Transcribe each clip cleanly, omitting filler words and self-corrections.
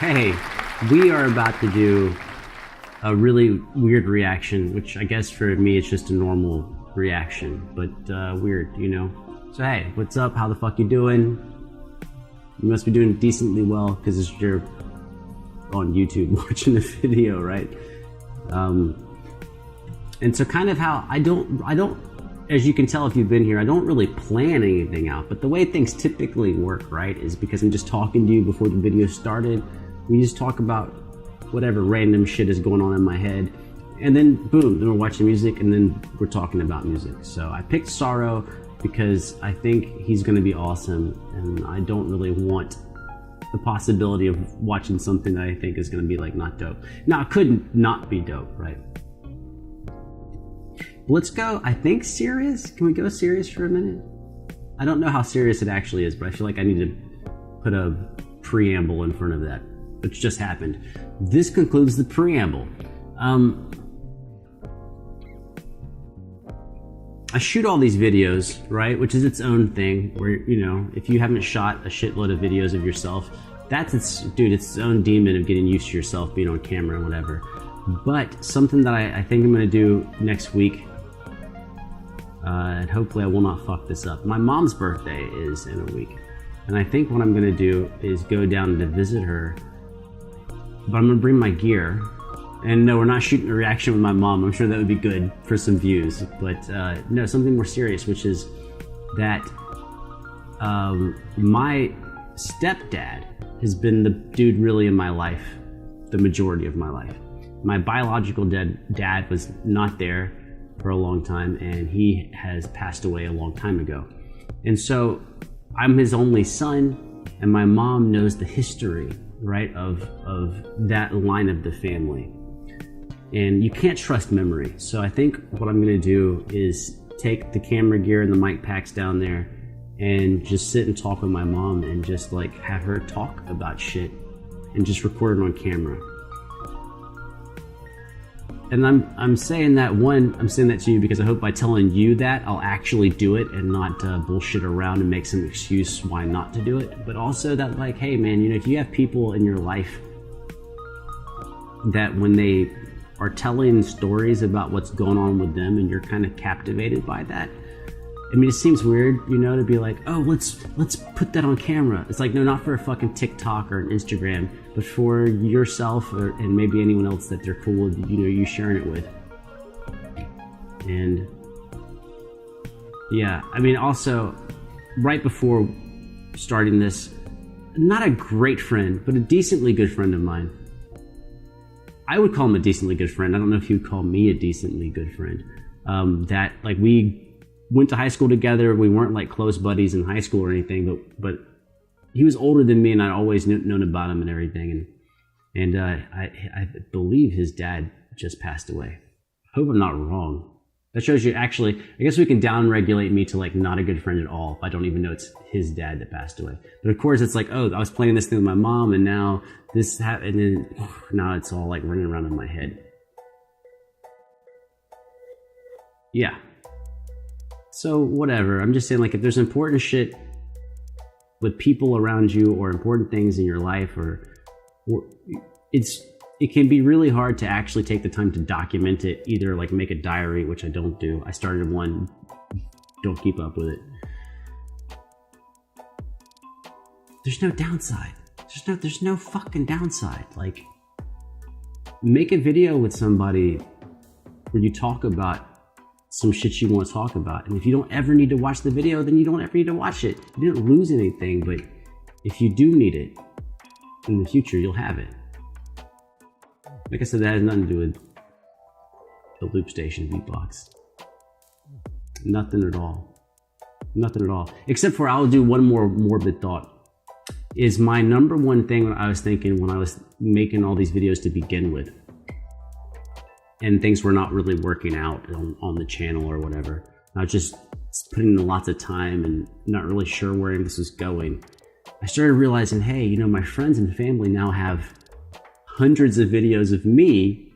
Hey, we are about to do a really weird reaction, which I guess for me it's just a normal reaction, but weird, you know? So hey, what's up? How the fuck you doing? You must be doing decently well, because you're on YouTube watching the video, right? And so kind of how I don't, as you can tell if you've been here, I don't really plan anything out, but the way things typically work, right, is because I'm just talking to you before the video started. We just talk about whatever random shit is going on in my head, and then boom, then we're watching music, and then we're talking about music. So I picked Saro because I think he's gonna be awesome, and I don't really want the possibility of watching something that I think is gonna be like not dope. Now, it could not be dope, right? Let's go, I think, serious. Can we go serious for a minute? I don't know how serious it actually is, but I feel like I need to put a preamble in front of that, which just happened. This concludes the preamble. I shoot all these videos, right, which is its own thing, where, you know, if you haven't shot a shitload of videos of yourself, that's it's its own demon of getting used to yourself being on camera and whatever. But something that I think I'm gonna do next week, and hopefully I will not fuck this up. My mom's birthday is in a week, and I think what I'm gonna do is go down to visit her, but I'm gonna bring my gear. And no, we're not shooting a reaction with my mom. I'm sure that would be good for some views, but no, something more serious, which is that my stepdad has been the dude really in my life, the majority of my life. My biological dad was not there for a long time, and he has passed away a long time ago. And so I'm his only son, and my mom knows the history, right, of that line of the family. And you can't trust memory. So I think what I'm gonna do is take the camera gear and the mic packs down there and just sit and talk with my mom and just like have her talk about shit and just record it on camera. And I'm saying that, I'm saying that to you because I hope by telling you that I'll actually do it and not bullshit around and make some excuse why not to do it. But also that, like, hey man, you know, if you have people in your life that when they are telling stories about what's going on with them and you're kind of captivated by that, I mean, it seems weird, you know, to be like, oh, let's put that on camera. It's like, no, not for a fucking TikTok or an Instagram, but for yourself and maybe anyone else that they're cool with, you know, you sharing it with. And yeah, I mean, also, right before starting this, not a great friend, but a decently good friend of mine. I would call him a decently good friend. I don't know if he would call me a decently good friend. That, like, we went to high school together. We weren't like close buddies in high school or anything, but he was older than me, and I'd always known about him and everything. And I believe his dad just passed away. I hope I'm not wrong. That shows you, actually, I guess we can downregulate me to like not a good friend at all if I don't even know it's his dad that passed away. But of course it's like, oh, I was playing this thing with my mom, and now this happened, and then now it's all like running around in my head. Yeah. So whatever, I'm just saying, like, if there's important shit with people around you or important things in your life, or it can be really hard to actually take the time to document it, either like make a diary, which I don't do. I started one, don't keep up with it. There's no downside. There's no fucking downside. Like, make a video with somebody where you talk about some shit you want to talk about. And if you don't ever need to watch the video, then you don't ever need to watch it. You didn't lose anything, but if you do need it in the future, you'll have it. Like I said, that has nothing to do with the Loopstation Beatbox. Nothing at all. Nothing at all. Except for, I'll do one more morbid thought. Is my number one thing when I was thinking when I was making all these videos to begin with, and things were not really working out on the channel or whatever. I was just putting in lots of time and not really sure where this was going. I started realizing, hey, you know, my friends and family now have hundreds of videos of me,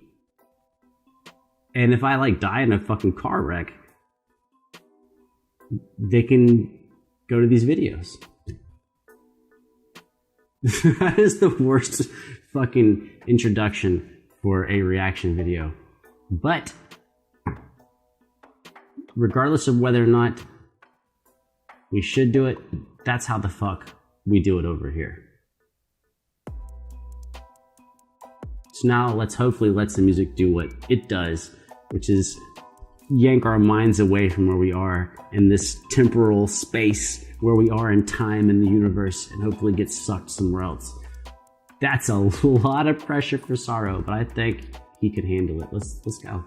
and if I like die in a fucking car wreck, they can go to these videos. That is the worst fucking introduction for a reaction video. But regardless of whether or not we should do it, that's how the fuck we do it over here. So now let's hopefully let the music do what it does, which is yank our minds away from where we are in this temporal space, where we are in time in the universe, and hopefully get sucked somewhere else. That's a lot of pressure for Saro, but I think he can handle it. Let's go.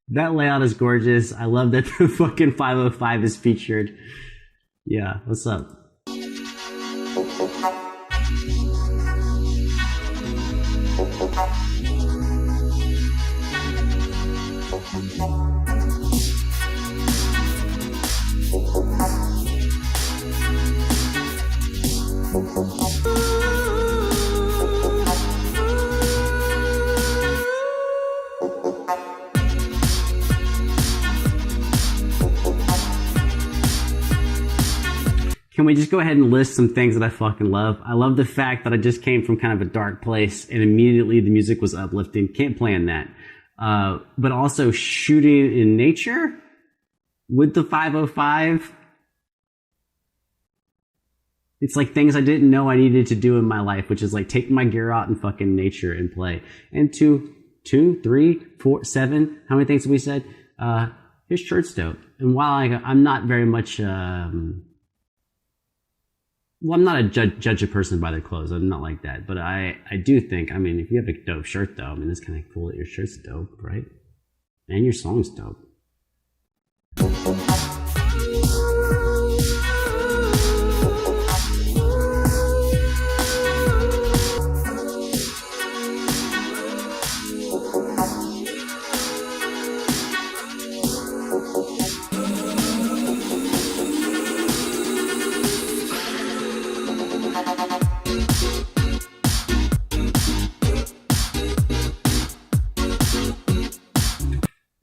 That layout is gorgeous. I love that the fucking 505 is featured. Yeah, what's up? Can we just go ahead and list some things that I fucking love? I love the fact that I just came from kind of a dark place and immediately the music was uplifting. Can't plan that. But also shooting in nature with the 505. It's like things I didn't know I needed to do in my life, which is like take my gear out in fucking nature and play. And 2, 3, 4, 7. How many things have we said? His shirt's dope. And while I'm not very much... Well, I'm not a judge a person by their clothes. I'm not like that. But I do think, I mean, if you have a dope shirt, though, I mean, it's kind of cool that your shirt's dope, right? And your song's dope.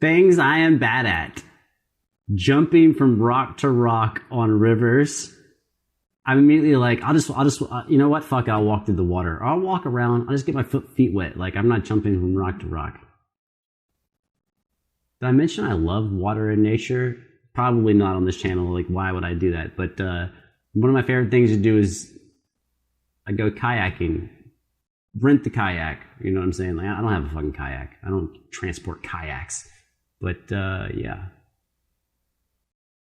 Things I am bad at. Jumping from rock to rock on rivers. I'm immediately like, I'll just, you know what? Fuck it. I'll walk through the water. Or I'll walk around. I'll just get my feet wet. Like, I'm not jumping from rock to rock. Did I mention I love water and nature? Probably not on this channel. Like, why would I do that? But one of my favorite things to do is I go kayaking. Rent the kayak. You know what I'm saying? Like, I don't have a fucking kayak. I don't transport kayaks. But, yeah.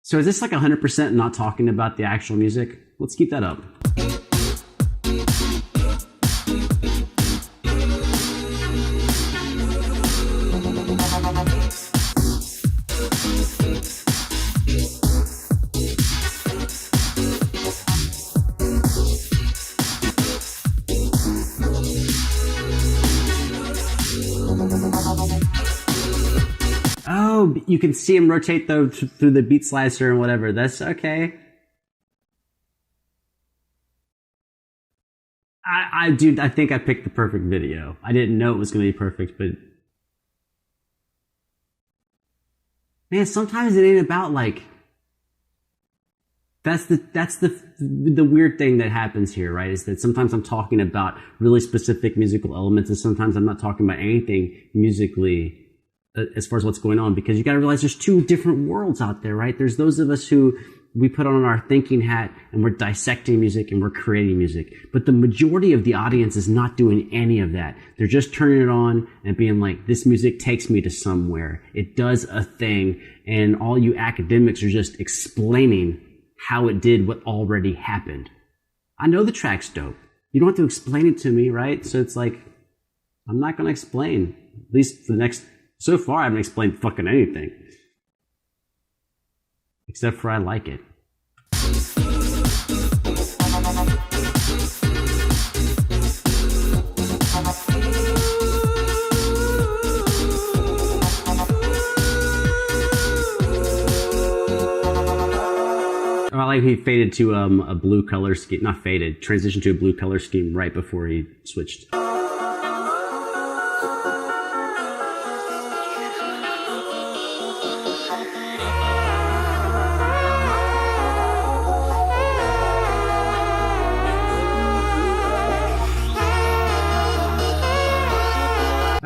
So is this like 100% not talking about the actual music? Let's keep that up. Oh, you can see him rotate through the beat slicer and whatever. That's okay. I think I picked the perfect video. I didn't know it was going to be perfect, but man, sometimes it ain't about like. That's the weird thing that happens here, right? Is that sometimes I'm talking about really specific musical elements, and sometimes I'm not talking about anything musically as far as what's going on, because you got to realize there's two different worlds out there, right? There's those of us who we put on our thinking hat and we're dissecting music and we're creating music. But the majority of the audience is not doing any of that. They're just turning it on and being like, this music takes me to somewhere. It does a thing. And all you academics are just explaining how it did what already happened. I know the track's dope. You don't have to explain it to me, right? So it's like, I'm not going to explain. At least for the next... So far, I haven't explained fucking anything. Except for I like it. Or I like he faded to a blue color scheme, not faded, transitioned to a blue color scheme right before he switched.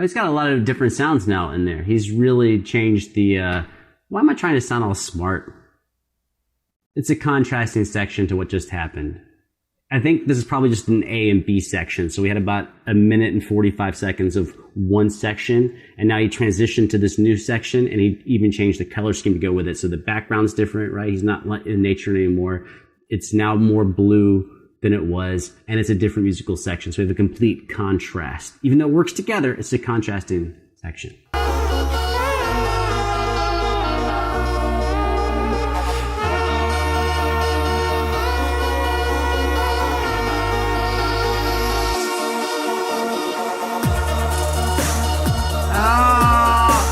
He's got a lot of different sounds now in there. He's really changed the, why am I trying to sound all smart? It's a contrasting section to what just happened. I think this is probably just an A and B section. So we had about a minute and 45 seconds of one section, and now he transitioned to this new section, and he even changed the color scheme to go with it. So the background's different, right? He's not in nature anymore. It's now more blue than it was, and it's a different musical section. So we have a complete contrast. Even though it works together, it's a contrasting section.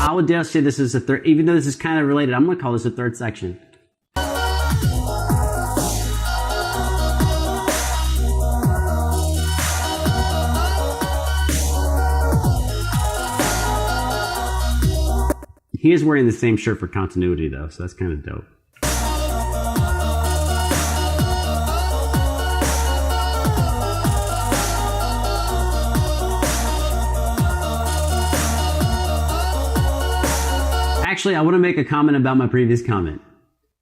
I would dare say this is a third, even though this is kind of related, I'm gonna call this a third section. He is wearing the same shirt for continuity though, so that's kind of dope. Actually, I want to make a comment about my previous comment.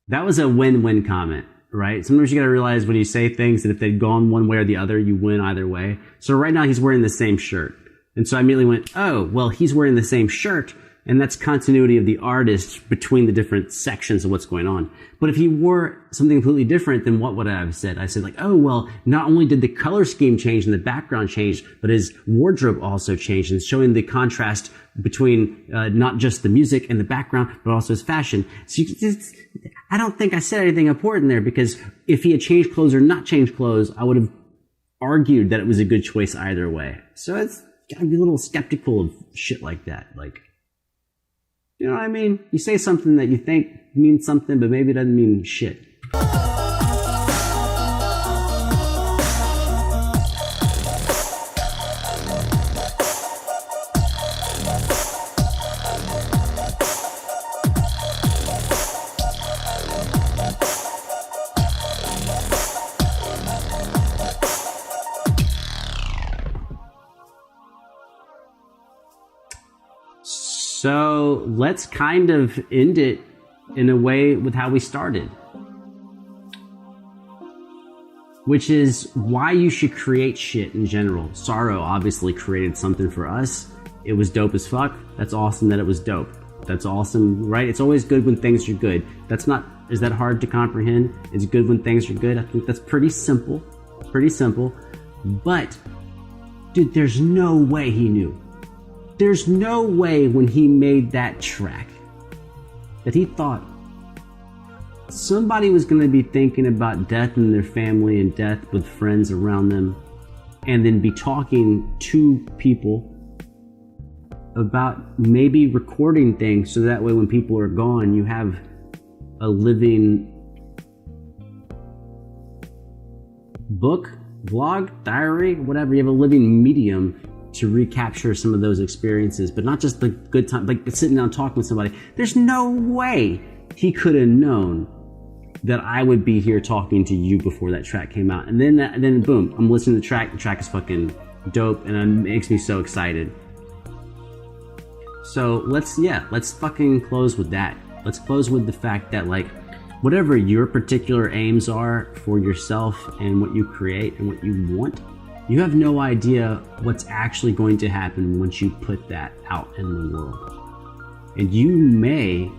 That was a win-win comment, right? Sometimes you got to realize when you say things that if they'd gone one way or the other, you win either way. So right now he's wearing the same shirt. And so I immediately went, oh, well, he's wearing the same shirt. And that's continuity of the artist between the different sections of what's going on. But if he wore something completely different, then what would I have said? I said like, oh, well, not only did the color scheme change and the background change, but his wardrobe also changed, and showing the contrast between not just the music and the background, but also his fashion. So I don't think I said anything important there, because if he had changed clothes or not changed clothes, I would have argued that it was a good choice either way. So it's gotta be a little skeptical of shit like that. Like, you know what I mean? You say something that you think means something, but maybe it doesn't mean shit. So let's kind of end it in a way with how we started, which is why you should create shit in general. Saro obviously created something for us. It was dope as fuck. That's awesome that it was dope. That's awesome, right? It's always good when things are good. That's not, is that hard to comprehend? It's good when things are good. I think that's pretty simple. Pretty simple. But, dude, there's no way he knew. There's no way when he made that track that he thought somebody was going to be thinking about death in their family and death with friends around them, and then be talking to people about maybe recording things so that way when people are gone, you have a living book, vlog, diary, whatever. You have a living medium to recapture some of those experiences, but not just the good time, like sitting down talking with somebody. There's no way he could have known that I would be here talking to you before that track came out. And then boom, I'm listening to the track is fucking dope, and it makes me so excited. So let's fucking close with that. Let's close with the fact that, like, whatever your particular aims are for yourself and what you create and what you want, you have no idea what's actually going to happen once you put that out in the world. And you may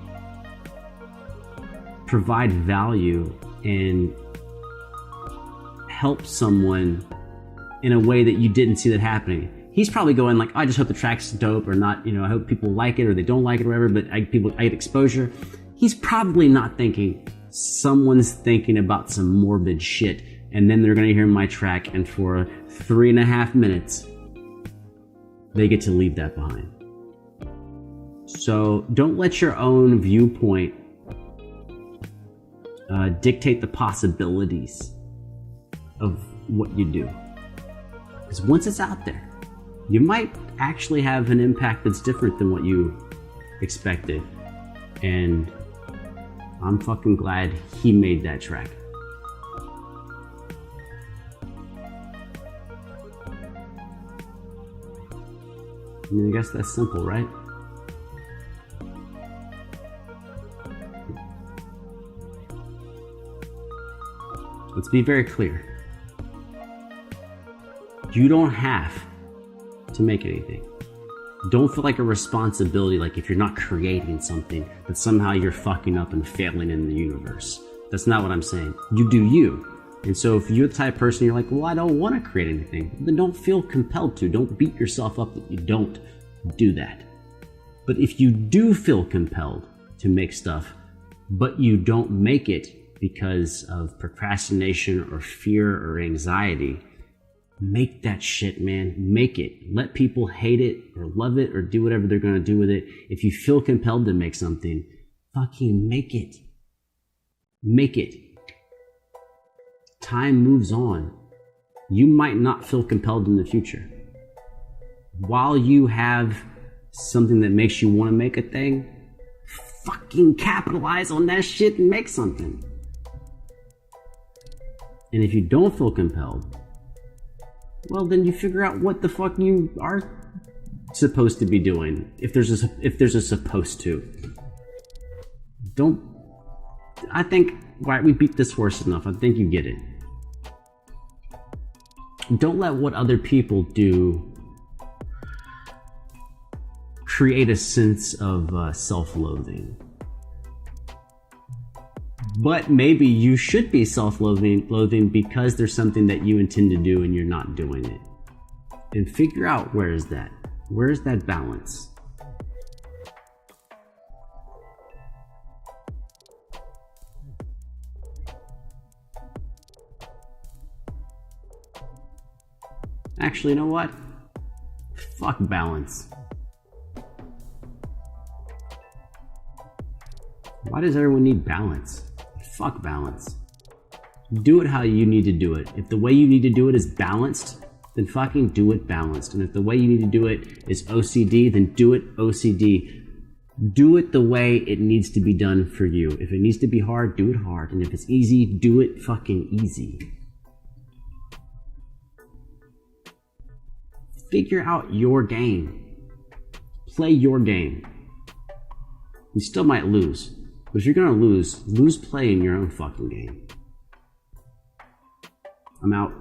provide value and help someone in a way that you didn't see that happening. He's probably going like, I just hope the track's dope, or not, you know, I hope people like it or they don't like it or whatever, but I get exposure. He's probably not thinking someone's thinking about some morbid shit, and then they're gonna hear my track, and for 3.5 minutes, they get to leave that behind. So don't let your own viewpoint dictate the possibilities of what you do. Because once it's out there, you might actually have an impact that's different than what you expected. And I'm fucking glad he made that track. I mean, I guess that's simple, right? Let's be very clear. You don't have to make anything. Don't feel like a responsibility, like if you're not creating something, that somehow you're fucking up and failing in the universe. That's not what I'm saying. You do you. And so if you're the type of person you're like, well, I don't want to create anything, then don't feel compelled to. Don't beat yourself up that you don't do that. But if you do feel compelled to make stuff, but you don't make it because of procrastination or fear or anxiety, make that shit, man. Make it. Let people hate it or love it or do whatever they're going to do with it. If you feel compelled to make something, fucking make it. Make it. Time moves on. You might not feel compelled in the future. While you have something that makes you want to make a thing, fucking capitalize on that shit and make something. And if you don't feel compelled, well, then you figure out what the fuck you are supposed to be doing. If there's a supposed to. I think, right, we beat this horse enough. I think you get it. Don't let what other people do create a sense of self-loathing. But maybe you should be self-loathing because there's something that you intend to do and you're not doing it. And figure out where is that balance? Actually, you know what? Fuck balance. Why does everyone need balance? Fuck balance. Do it how you need to do it. If the way you need to do it is balanced, then fucking do it balanced. And if the way you need to do it is OCD, then do it OCD. Do it the way it needs to be done for you. If it needs to be hard, do it hard. And if it's easy, do it fucking easy. Figure out your game. Play your game. You still might lose. But if you're gonna lose playing your own fucking game. I'm out.